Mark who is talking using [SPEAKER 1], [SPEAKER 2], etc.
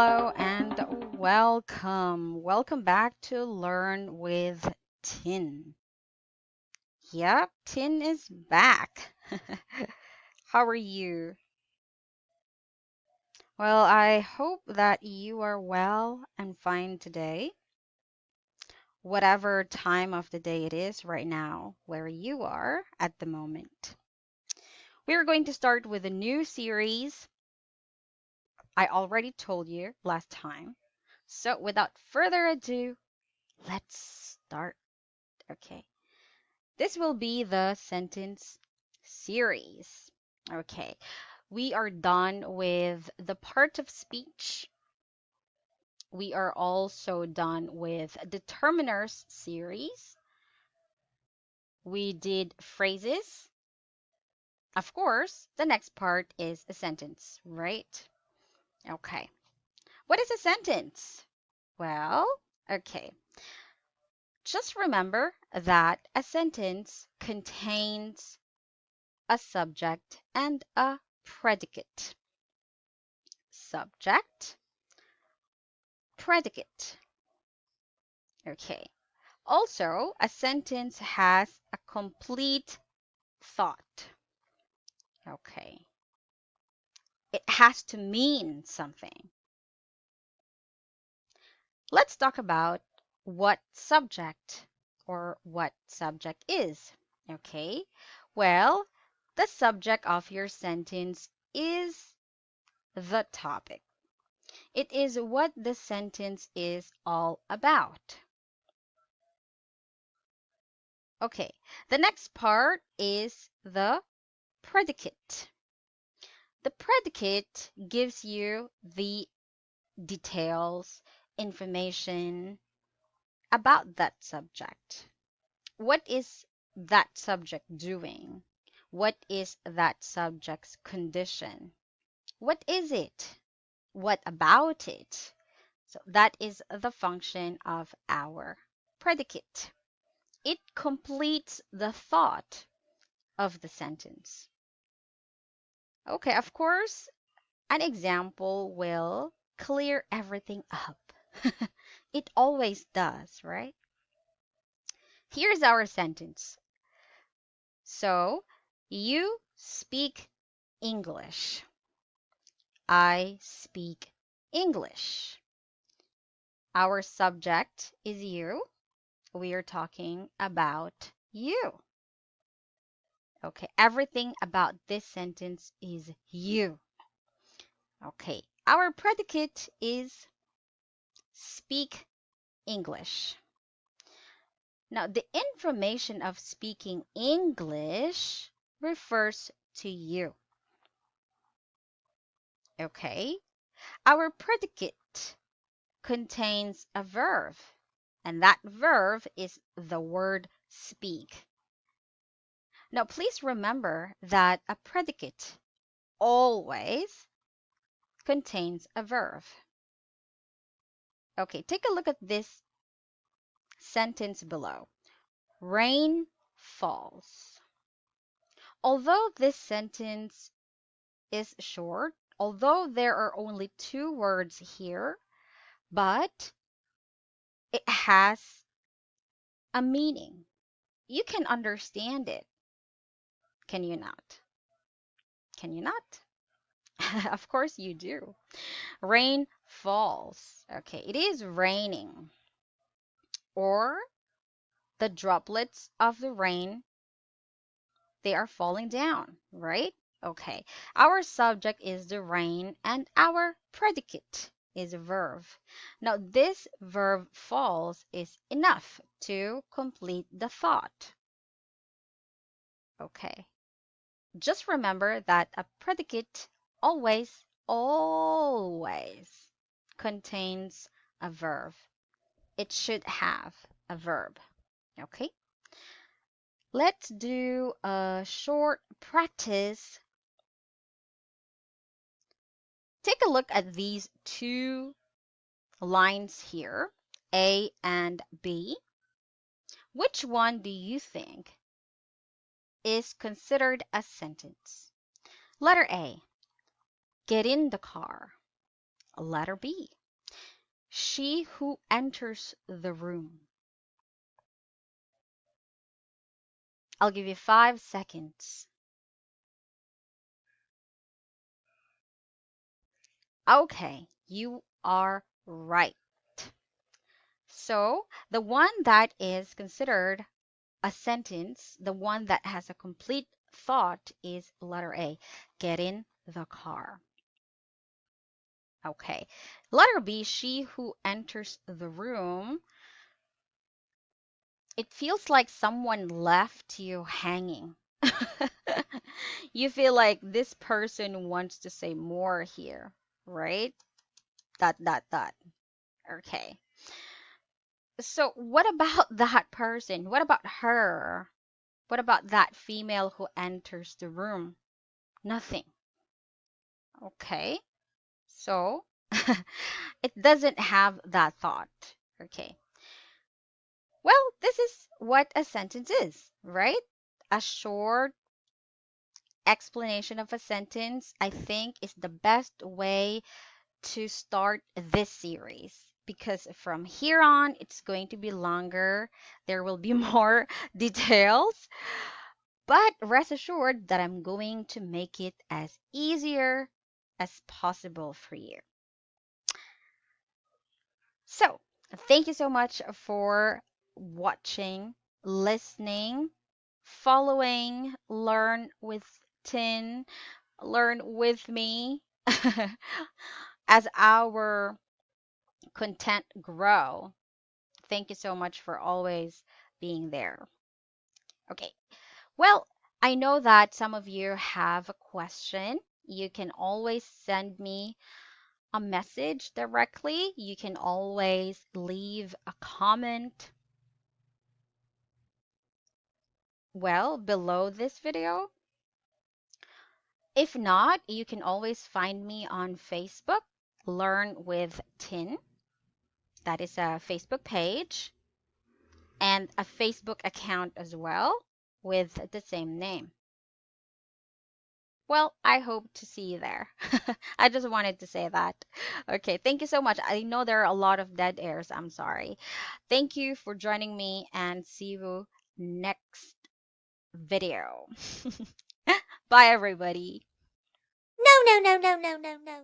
[SPEAKER 1] Hello and welcome. Welcome back to Learn with Tin. Yep, Tin is back. How are you? Well, I hope that you are well and fine today, whatever time of the day it is right now, where you are at the moment. We are going to start with a new series. I already told you last time. So, without further ado, let's start. Okay. This will be the sentence series. Okay, we are done with the part of speech. We are also done with determiners series. We did phrases. Of course, the next part is a sentence, right? Okay. What is a sentence? Well, okay. Just remember that a sentence contains a subject and a predicate. Subject, predicate. Okay. Also, a sentence has a complete thought. Okay. It has to mean something. Let's talk about what subject or what subject is. Okay. Well, the subject of your sentence is the topic. It is what the sentence is all about. Okay, the next part is the predicate. The predicate gives you the details, information about that subject. What is that subject doing? What is that subject's condition? What is it? What about it? So that is the function of our predicate. It completes the thought of the sentence. Okay, of course, an example will clear everything up. It always does, right? Here's our sentence. So, you speak English. I speak English. Our subject is you. We are talking about you. Okay, everything about this sentence is you. Okay, our predicate is speak English. Now, the information of speaking English refers to you. Okay? Our predicate contains a verb, and that verb is the word speak. Now, please remember that a predicate always contains a verb. Okay, take a look at this sentence below. Rain falls. Although this sentence is short, although there are only two words here, but it has a meaning. You can understand it. Can you not? Can you not? Of course you do. Rain falls. Okay, it is raining. Or the droplets of the rain, they are falling down, right? Okay, our subject is the rain and our predicate is a verb. Now, this verb falls is enough to complete the thought. Okay, just remember that a predicate always contains a verb. It should have a verb. Okay, let's do a short practice. Take a look at these two lines here, A and B. Which one do you think is considered a sentence? Letter A, get in the car. Letter B. She who enters the room. I'll give you 5 seconds. Okay, you are right. So the one that is considered a sentence, the one that has a complete thought is letter A. Get in the car. Okay. Letter B, she who enters the room. It feels like someone left you hanging. You feel like this person wants to say more here, right? Dot, dot, dot. Okay. So, what about that person? What about her? What about that female who enters the room? Nothing. Okay. So, it doesn't have that thought. Okay. Well, this is what a sentence is, right? A short explanation of a sentence, I think, is the best way to start this series because from here on, it's going to be longer. There will be more details, but rest assured that I'm going to make it as easier as possible for you. So, thank you so much for watching, listening, following, learn with Tin, learn with me as our content grow. Thank you so much for always being there. Okay. Well, I know that some of you have a question. You can always send me a message directly. You can always leave a comment, well, below this video. If not, you can always find me on Facebook, Learn with Tin. That is a Facebook page and a Facebook account as well with the same name. Well, I hope to see you there. I just wanted to say that. Okay, thank you so much. I know there are a lot of dead airs. I'm sorry. Thank you for joining me and see you next video. Bye, everybody.
[SPEAKER 2] No, no, no, no, no, no, no.